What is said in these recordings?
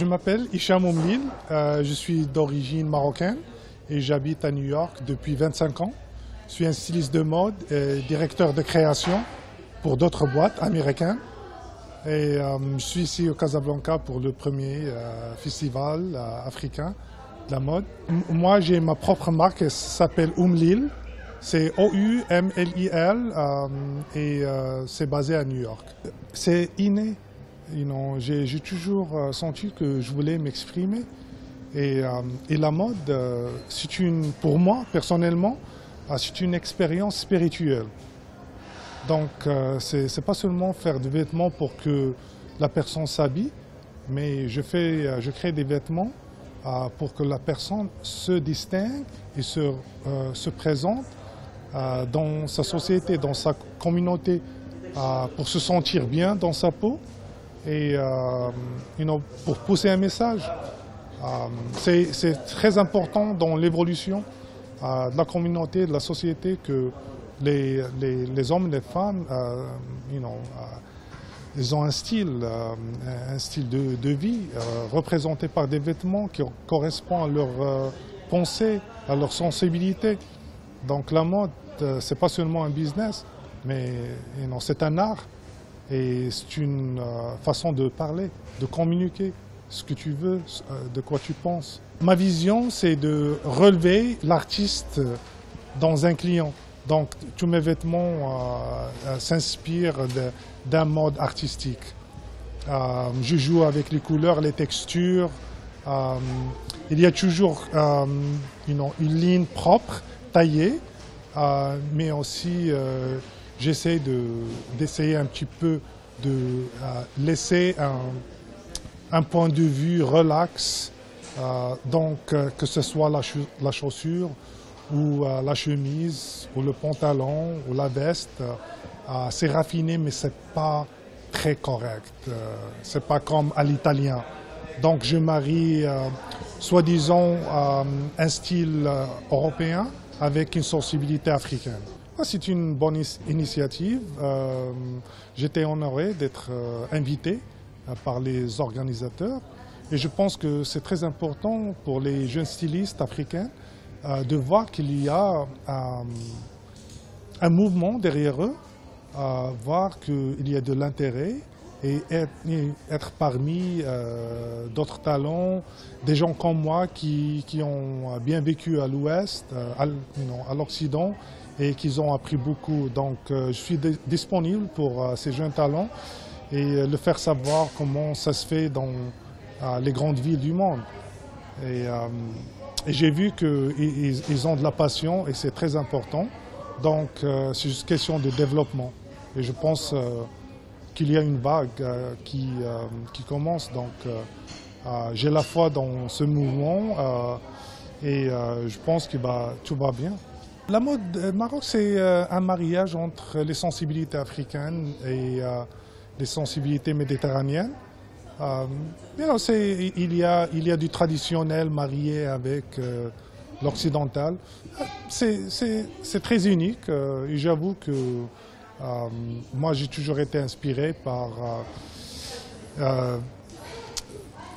Je m'appelle Hicham Oumlil, je suis d'origine marocaine et j'habite à New York depuis 25 ans. Je suis un styliste de mode et directeur de création pour d'autres boîtes américaines. Et je suis ici au Casablanca pour le premier festival africain de la mode. Moi, j'ai ma propre marque, elle s'appelle Oumlil. C'est O-U-M-L-I-L et c'est basé à New York. C'est inné. J'ai toujours senti que je voulais m'exprimer. Et la mode, pour moi, personnellement, c'est une expérience spirituelle. Donc, c'est pas seulement faire des vêtements pour que la personne s'habille, mais je crée des vêtements pour que la personne se distingue et se présente dans sa société, dans sa communauté, pour se sentir bien dans sa peau et pour pousser un message. C'est très important dans l'évolution de la communauté, de la société, que les hommes et les femmes ils ont un style de vie représenté par des vêtements qui correspondent à leur pensée, à leur sensibilité. Donc la mode, c'est pas seulement un business, mais c'est un art et c'est une façon de parler, de communiquer ce que tu veux, de quoi tu penses. Ma vision, c'est de relever l'artiste dans un client. Donc tous mes vêtements s'inspirent d'un mode artistique. Je joue avec les couleurs, les textures. Il y a toujours une ligne propre, taillée, mais aussi j'essaie d'essayer un petit peu de laisser un point de vue relax, donc que ce soit la chaussure ou la chemise ou le pantalon ou la veste. C'est raffiné, mais c'est pas très correct. C'est pas comme à l'italien. Donc je marie soi-disant un style européen avec une sensibilité africaine. C'est une bonne initiative. J'étais honoré d'être invité par les organisateurs et je pense que c'est très important pour les jeunes stylistes africains de voir qu'il y a un mouvement derrière eux, voir qu'il y a de l'intérêt et être parmi d'autres talents, des gens comme moi qui ont bien vécu à l'Ouest, à l'Occident, et qui ont appris beaucoup. Donc je suis disponible pour ces jeunes talents et le faire savoir comment ça se fait dans les grandes villes du monde. Et j'ai vu qu'ils ont de la passion et c'est très important. Donc c'est juste question de développement. Et je pense qu'il y a une vague qui commence. Donc j'ai la foi dans ce mouvement et je pense que tout va bien. La mode Maroc, c'est un mariage entre les sensibilités africaines et les sensibilités méditerranéennes. Il y a du traditionnel marié avec l'occidental. C'est très unique et j'avoue que moi j'ai toujours été inspiré par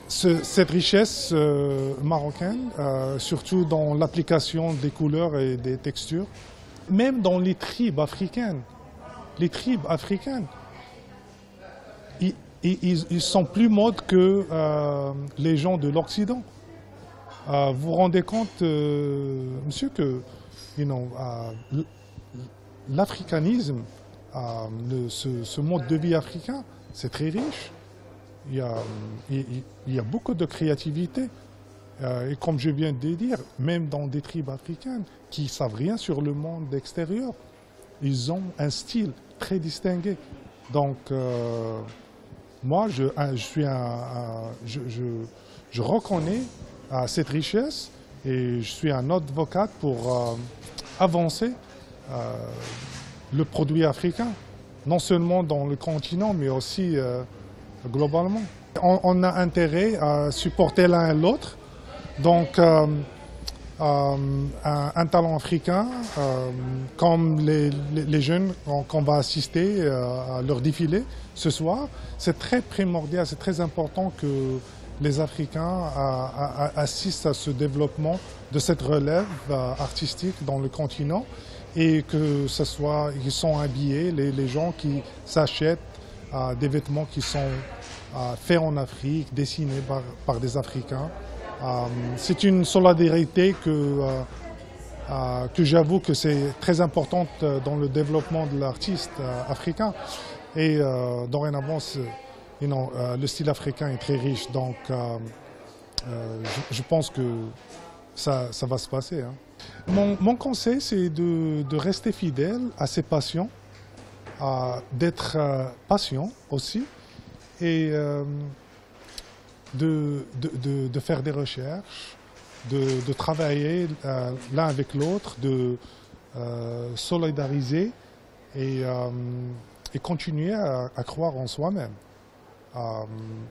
cette richesse marocaine, surtout dans l'application des couleurs et des textures. Même dans les tribus africaines, ils sont plus modes que les gens de l'Occident. Vous vous rendez compte, monsieur, que l'africanisme, ce mode de vie africain, c'est très riche. Il y a beaucoup de créativité. Et comme je viens de dire, même dans des tribus africaines qui ne savent rien sur le monde extérieur, ils ont un style très distingué. Donc, moi, je reconnais cette richesse et je suis un advocate pour avancer le produit africain, non seulement dans le continent, mais aussi globalement. On a intérêt à supporter l'un et l'autre. Donc, un talent africain, comme les jeunes qu'on va assister à leur défilé ce soir, c'est très primordial, c'est très important que les Africains assistent à ce développement de cette relève artistique dans le continent et que ce soit, ils sont habillés, les gens qui s'achètent des vêtements qui sont faits en Afrique, dessinés par des Africains. C'est une solidarité que j'avoue que c'est très importante dans le développement de l'artiste africain. Et dorénavant, le style africain est très riche, donc je pense que ça va se passer. Hein. Mon conseil, c'est de rester fidèle à ses passions, d'être patient aussi, et de faire des recherches, de travailler l'un avec l'autre, de solidariser et continuer à croire en soi-même.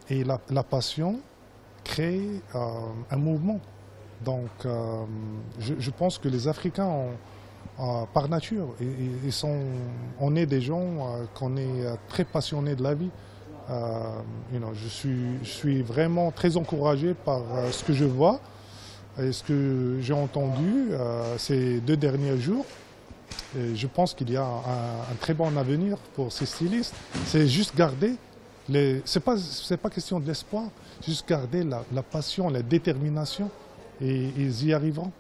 Et la passion crée un mouvement. Donc je pense que les Africains, par nature, on est des gens qu'on est très passionnés de la vie. Je suis vraiment très encouragé par ce que je vois et ce que j'ai entendu ces 2 derniers jours. Et je pense qu'il y a un très bon avenir pour ces stylistes. C'est juste garder, c'est pas question de l'espoir, juste garder la passion, la détermination et ils y arriveront.